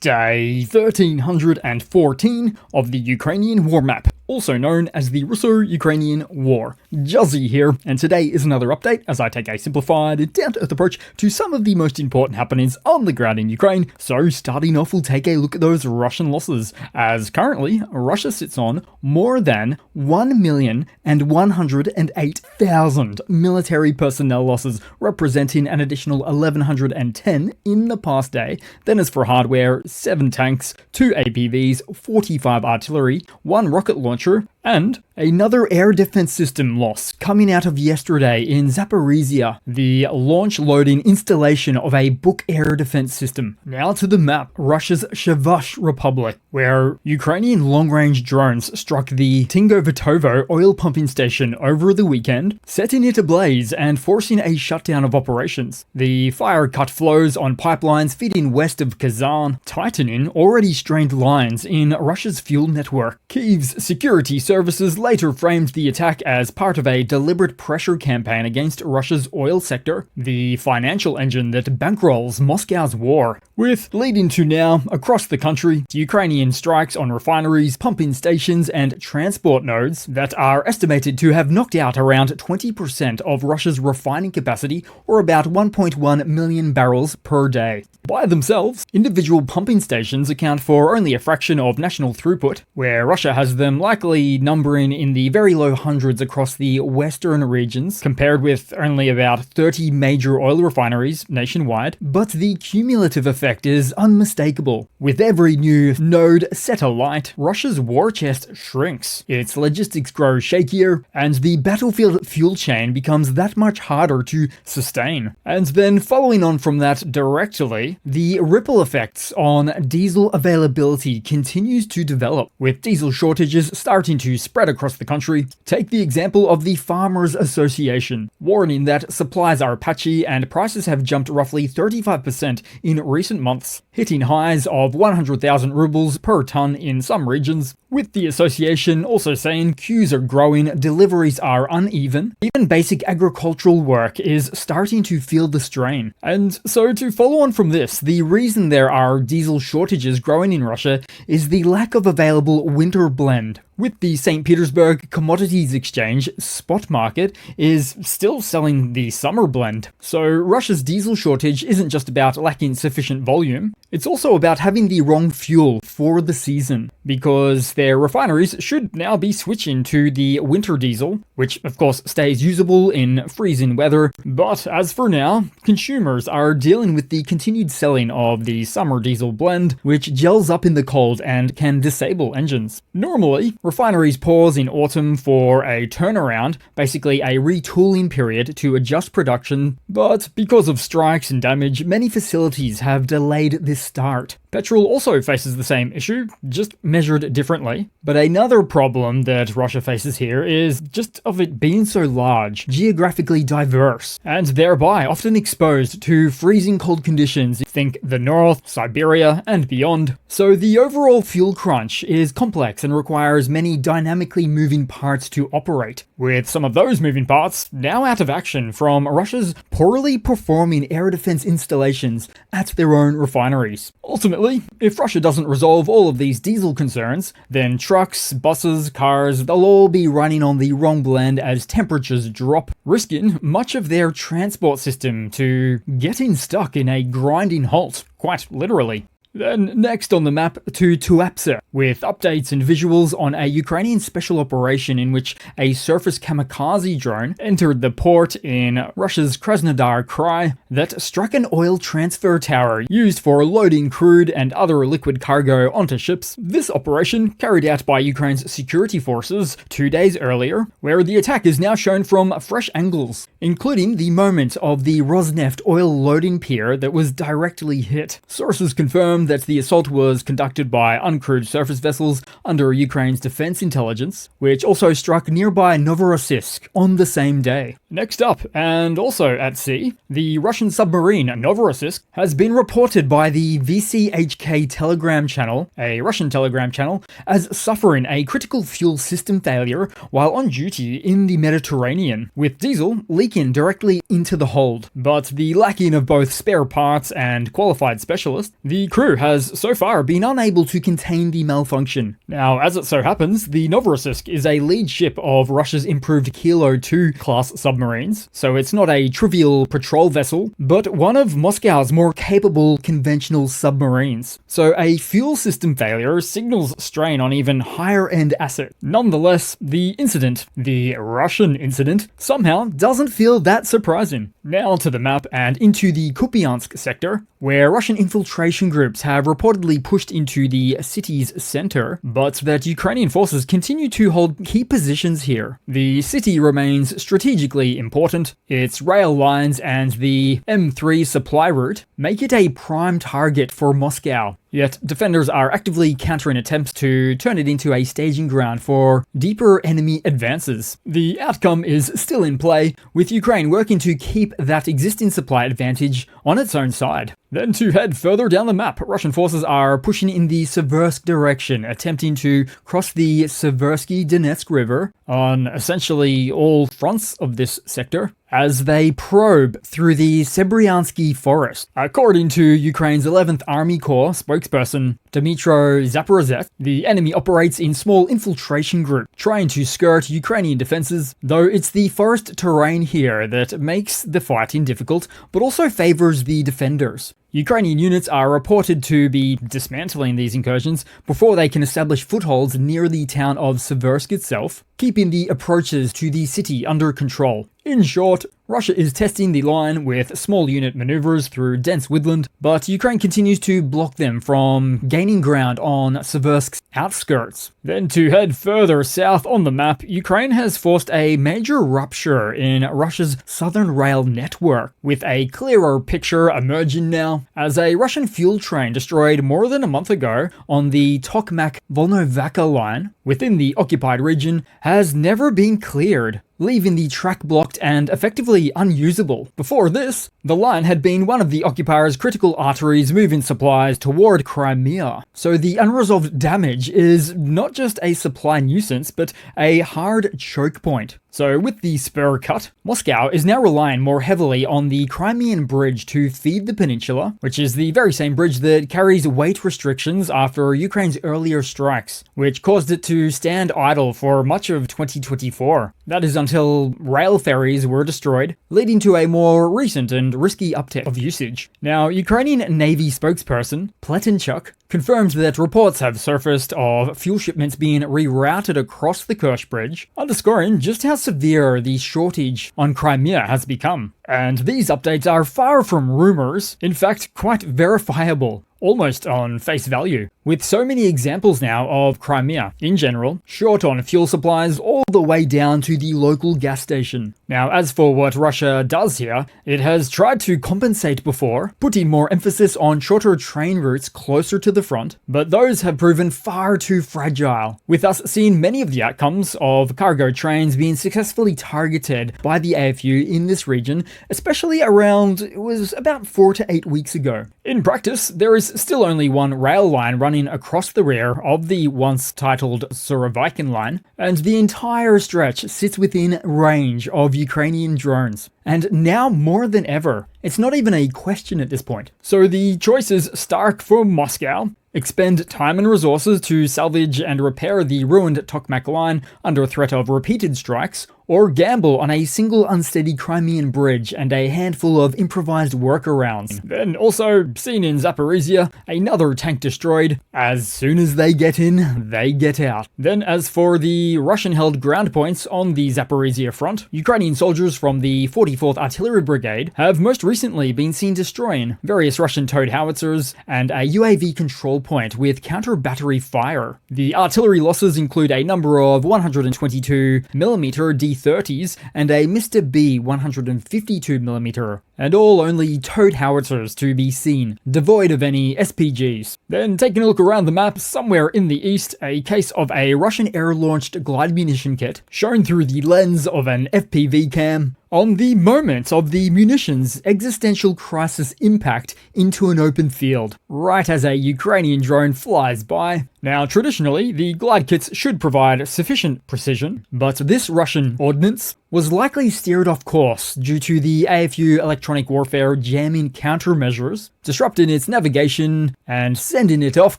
Day 1314 of the Ukrainian War Map, also known as the Russo-Ukrainian War. Juzzie here, and today is another update as I take a simplified, down-to-earth approach to some of the most important happenings on the ground in Ukraine. So starting off, we'll take a look at those Russian losses, as currently Russia sits on more than 1,108,000 military personnel losses, representing an additional 1,110 in the past day. Then as for hardware, 7 tanks, 2 APVs, 45 artillery, 1 rocket launcher, and another air defense system loss coming out of yesterday in Zaporizhzhia, the launch loading installation of a Buk air defense system. Now to the map, Russia's Shavash Republic, where Ukrainian long-range drones struck the Tingovitovo oil pumping station over the weekend, setting it ablaze and forcing a shutdown of operations. The fire cut flows on pipelines feeding west of Kazan, tightening already strained lines in Russia's fuel network. Kyiv's security services later framed the attack as part of a deliberate pressure campaign against Russia's oil sector, the financial engine that bankrolls Moscow's war, with leading to now, across the country, Ukrainian strikes on refineries, pumping stations, and transport nodes that are estimated to have knocked out around 20% of Russia's refining capacity, or about 1.1 million barrels per day. By themselves, individual pumping stations account for only a fraction of national throughput, where Russia has them likely numbering in the very low hundreds across the western regions, compared with only about 30 major oil refineries nationwide. But the cumulative effect is unmistakable. With every new node set alight, Russia's war chest shrinks, its logistics grow shakier, and the battlefield fuel chain becomes that much harder to sustain. And then following on from that directly, the ripple effects on diesel availability continues to develop, with diesel shortages starting to spread across the country. Take the example of the Farmers Association, warning that supplies are patchy and prices have jumped roughly 35% in recent months, hitting highs of 100,000 rubles per ton in some regions, with the association also saying queues are growing, deliveries are uneven, even basic agricultural work is starting to feel the strain. And so to follow on from this, the reason there are diesel shortages growing in Russia is the lack of available winter blend, with the St. Petersburg Commodities Exchange spot market is still selling the summer blend. So Russia's diesel shortage isn't just about lacking sufficient volume, it's also about having the wrong fuel for the season, because their refineries should now be switching to the winter diesel, which of course stays usable in freezing weather. But as for now, consumers are dealing with the continued selling of the summer diesel blend, which gels up in the cold and can disable engines. Normally, refineries pause in autumn for a turnaround, basically a retooling period to adjust production, but because of strikes and damage, many facilities have delayed this start. Petrol also faces the same issue, just measured differently. But another problem that Russia faces here is just of it being so large, geographically diverse, and thereby often exposed to freezing cold conditions. Think the north, Siberia, and beyond. So the overall fuel crunch is complex and requires many dynamically moving parts to operate, with some of those moving parts now out of action from Russia's poorly performing air defense installations at their own refineries. Ultimately, if Russia doesn't resolve all of these diesel concerns, then trucks, buses, cars, they'll all be running on the wrong blend as temperatures drop, risking much of their transport system to getting stuck in a grinding halt, quite literally. Then next on the map to Tuapse, with updates and visuals on a Ukrainian special operation in which a surface kamikaze drone entered the port in Russia's Krasnodar Krai that struck an oil transfer tower used for loading crude and other liquid cargo onto ships. This operation, carried out by Ukraine's security forces 2 days earlier, where the attack is now shown from fresh angles, including the moment of the Rosneft oil loading pier that was directly hit. Sources confirm that the assault was conducted by uncrewed surface vessels under Ukraine's defense intelligence, which also struck nearby Novorossiysk on the same day. Next up, and also at sea, the Russian submarine Novorossiysk has been reported by the VCHK Telegram channel, a Russian Telegram channel, as suffering a critical fuel system failure while on duty in the Mediterranean, with diesel leaking directly into the hold. But the lacking of both spare parts and qualified specialists, the crew crew has so far been unable to contain the malfunction. Now, as it so happens, the Novorossiysk is a lead ship of Russia's improved Kilo 2 class submarines, so it's not a trivial patrol vessel, but one of Moscow's more capable conventional submarines. So a fuel system failure signals strain on even higher-end assets. Nonetheless, the incident, the Russian incident, somehow doesn't feel that surprising. Now to the map and into the Kupiansk sector, where Russian infiltration groups have reportedly pushed into the city's center, but that Ukrainian forces continue to hold key positions here. The city remains strategically important. Its rail lines and the M3 supply route make it a prime target for Moscow. Yet defenders are actively countering attempts to turn it into a staging ground for deeper enemy advances. The outcome is still in play, with Ukraine working to keep that existing supply advantage on its own side. Then to head further down the map, Russian forces are pushing in the Seversk direction, attempting to cross the Seversky Donetsk River on essentially all fronts of this sector, as they probe through the Sebryansky forest. According to Ukraine's 11th Army Corps spokesperson Dmytro Zaporizhzhia, the enemy operates in small infiltration groups, trying to skirt Ukrainian defenses, though it's the forest terrain here that makes the fighting difficult, but also favors the defenders. Ukrainian units are reported to be dismantling these incursions before they can establish footholds near the town of Seversk itself, keeping the approaches to the city under control. In short, Russia is testing the line with small unit maneuvers through dense woodland, but Ukraine continues to block them from gaining ground on Seversk's outskirts. Then to head further south on the map, Ukraine has forced a major rupture in Russia's southern rail network, with a clearer picture emerging now, as a Russian fuel train destroyed more than a month ago on the Tokmak-Volnovakha line within the occupied region has never been cleared, leaving the track blocked and effectively unusable. Before this, the line had been one of the occupier's critical arteries moving supplies toward Crimea. So the unresolved damage is not just a supply nuisance, but a hard choke point. So with the spur cut, Moscow is now relying more heavily on the Crimean Bridge to feed the peninsula, which is the very same bridge that carries weight restrictions after Ukraine's earlier strikes, which caused it to stand idle for much of 2024. That is until rail ferries were destroyed, leading to a more recent and risky uptick of usage. Now, Ukrainian Navy spokesperson Pletenchuk confirmed that reports have surfaced of fuel shipments being rerouted across the Kerch Bridge, underscoring just how severe the shortage on Crimea has become. And these updates are far from rumors, in fact quite verifiable, almost on face value, with so many examples now of Crimea, in general, short on fuel supplies all the way down to the local gas station. Now, as for what Russia does here, it has tried to compensate before, putting more emphasis on shorter train routes closer to the front, but those have proven far too fragile, with us seeing many of the outcomes of cargo trains being successfully targeted by the AFU in this region, especially around, it was about 4 to 8 weeks ago. In practice, there is still only one rail line running across the rear of the once titled Surovikin line, and the entire stretch sits within range of Ukrainian drones. And now more than ever, it's not even a question at this point. So the choice is stark for Moscow. Expend time and resources to salvage and repair the ruined Tokmak line under threat of repeated strikes, or gamble on a single unsteady Crimean bridge and a handful of improvised workarounds. Then also, seen in Zaporizhzhia, another tank destroyed. As soon as they get in, they get out. Then as for the Russian-held ground points on the Zaporizhzhia front, Ukrainian soldiers from the 44th Artillery Brigade have most recently been seen destroying various Russian towed howitzers and a UAV control point with counter-battery fire. The artillery losses include a number of 122mm D-30s and a Mr. B 152mm, and all only towed howitzers to be seen, devoid of any SPGs. Then taking a look around the map, somewhere in the east, a case of a Russian air-launched glide munition kit, shown through the lens of an FPV cam, on the moment of the munitions' existential crisis impact into an open field, right as a Ukrainian drone flies by. Now, traditionally, the glide kits should provide sufficient precision, but this Russian ordnance was likely steered off course due to the AFU electronic warfare jamming countermeasures, disrupting its navigation and sending it off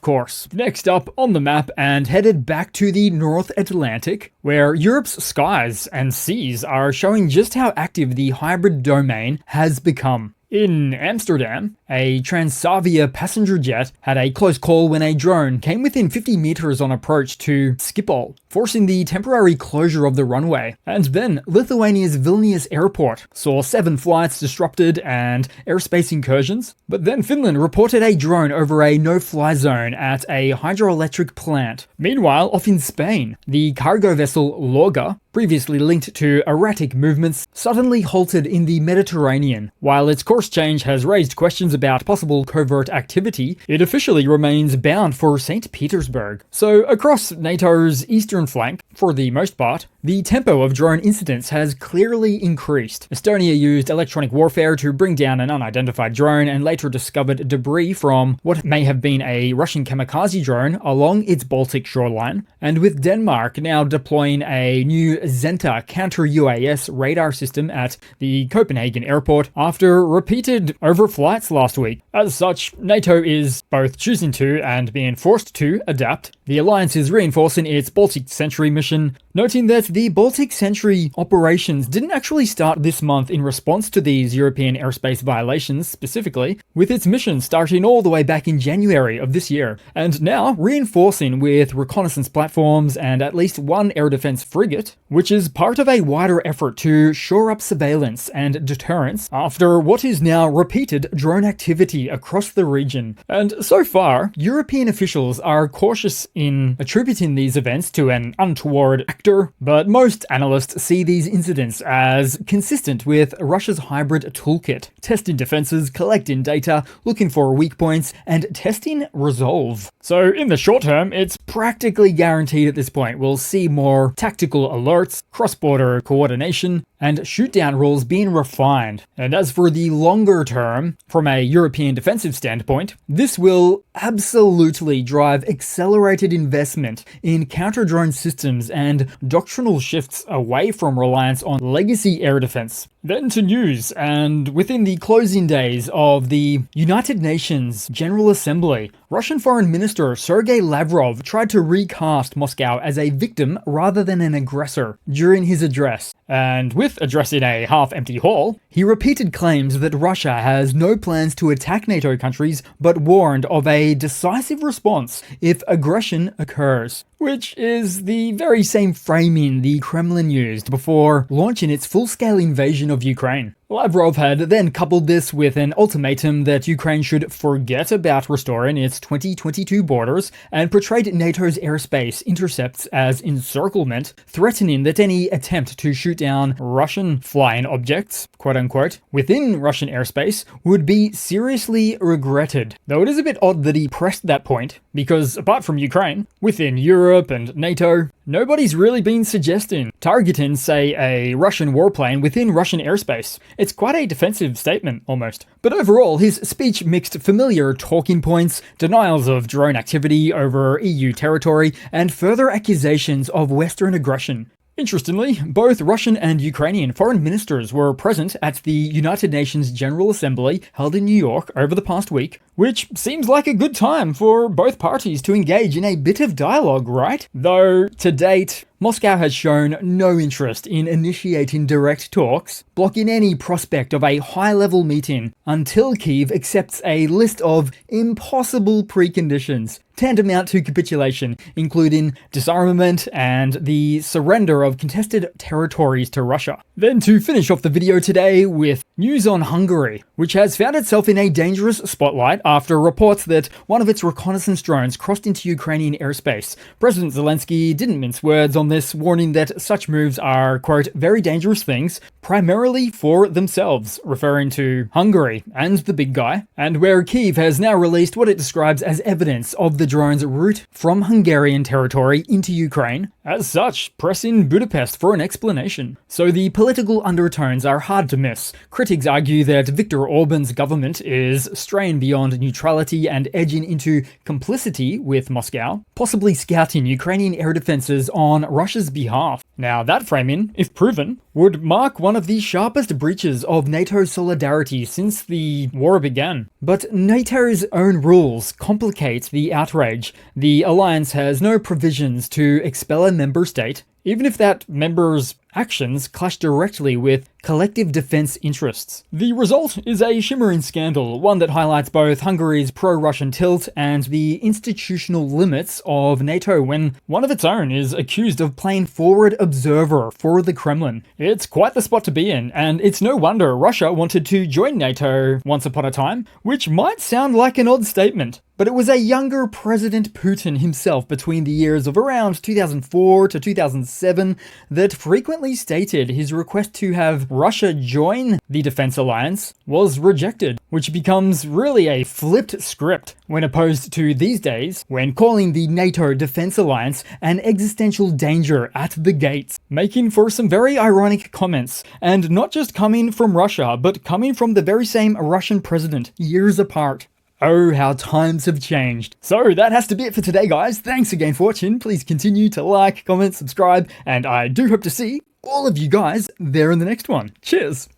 course. Next up on the map and headed back to the North Atlantic, where Europe's skies and seas are showing just how active the hybrid domain has become. In Amsterdam, a Transavia passenger jet had a close call when a drone came within 50 meters on approach to Schiphol, forcing the temporary closure of the runway. And then Lithuania's Vilnius airport saw 7 flights disrupted and airspace incursions. But then Finland reported a drone over a no-fly zone at a hydroelectric plant. Meanwhile, off in Spain, the cargo vessel Lorga, previously linked to erratic movements, suddenly halted in the Mediterranean. While its course change has raised questions about possible covert activity, it officially remains bound for St. Petersburg. So across NATO's eastern flank, for the most part, the tempo of drone incidents has clearly increased. Estonia used electronic warfare to bring down an unidentified drone and later discovered debris from what may have been a Russian kamikaze drone along its Baltic shoreline. And with Denmark now deploying a new Zenta counter-UAS radar system at the Copenhagen airport after repeated overflights last week. As such, NATO is both choosing to and being forced to adapt. The alliance is reinforcing its Baltic Sentry mission, noting that the Baltic Sentry operations didn't actually start this month in response to these European airspace violations specifically, with its mission starting all the way back in January of this year, and now reinforcing with reconnaissance platforms and at least 1 air defense frigate, which is part of a wider effort to shore up surveillance and deterrence after what is now repeated drone activity across the region. And so far, European officials are cautious in attributing these events to an untoward actor, but most analysts see these incidents as consistent with Russia's hybrid toolkit, testing defenses, collecting data, looking for weak points, and testing resolve. So in the short term, it's practically guaranteed at this point we'll see more tactical alerts, cross-border coordination, and shoot-down rules being refined. And as for the longer term, from a European defensive standpoint, this will absolutely drive accelerated investment in counter-drone systems and doctrinal shifts away from reliance on legacy air defense. Then to news, and within the closing days of the United Nations General Assembly, Russian Foreign Minister Sergei Lavrov tried to recast Moscow as a victim rather than an aggressor during his address. And with addressing a half-empty hall, he repeated claims that Russia has no plans to attack NATO countries, but warned of a decisive response if aggression occurs, which is the very same framing the Kremlin used before launching its full-scale invasion of Ukraine. Lavrov had then coupled this with an ultimatum that Ukraine should forget about restoring its 2022 borders and portrayed NATO's airspace intercepts as encirclement, threatening that any attempt to shoot down Russian flying objects, quote-unquote, within Russian airspace would be seriously regretted. Though it is a bit odd that he pressed that point, because apart from Ukraine, within Europe and NATO, nobody's really been suggesting targeting, say, a Russian warplane within Russian airspace. It's quite a defensive statement, almost. But overall, his speech mixed familiar talking points, denials of drone activity over EU territory, and further accusations of Western aggression. Interestingly, both Russian and Ukrainian foreign ministers were present at the United Nations General Assembly held in New York over the past week, which seems like a good time for both parties to engage in a bit of dialogue, right? Though, to date, Moscow has shown no interest in initiating direct talks, blocking any prospect of a high-level meeting until Kyiv accepts a list of impossible preconditions, tantamount to capitulation, including disarmament and the surrender of contested territories to Russia. Then to finish off the video today with news on Hungary, which has found itself in a dangerous spotlight after reports that one of its reconnaissance drones crossed into Ukrainian airspace. President Zelensky didn't mince words on this, warning that such moves are, quote, very dangerous things, primarily for themselves, referring to Hungary and the big guy, and where Kyiv has now released what it describes as evidence of the drone's route from Hungarian territory into Ukraine, as such, pressing Budapest for an explanation. So the political undertones are hard to miss. Critics argue that Viktor Orban's government is straying beyond neutrality and edging into complicity with Moscow, possibly scouting Ukrainian air defenses on Russia's behalf. Now, that framing, if proven, would mark one of the sharpest breaches of NATO solidarity since the war began. But NATO's own rules complicate the outrage. The alliance has no provisions to expel a member state, even if that member's actions clash directly with collective defense interests. The result is a shimmering scandal, one that highlights both Hungary's pro-Russian tilt and the institutional limits of NATO when one of its own is accused of playing forward observer for the Kremlin. It's quite the spot to be in, and it's no wonder Russia wanted to join NATO once upon a time, which might sound like an odd statement. But it was a younger President Putin himself between the years of around 2004 to 2007 that frequently stated his request to have Russia join the defense alliance was rejected, which becomes really a flipped script when opposed to these days when calling the NATO defense alliance an existential danger at the gates, making for some very ironic comments, and not just coming from Russia, but coming from the very same Russian president years apart. Oh, how times have changed. So that has to be it for today, guys. Thanks again for watching. Please continue to like, comment, subscribe, and I do hope to see all of you guys there in the next one. Cheers!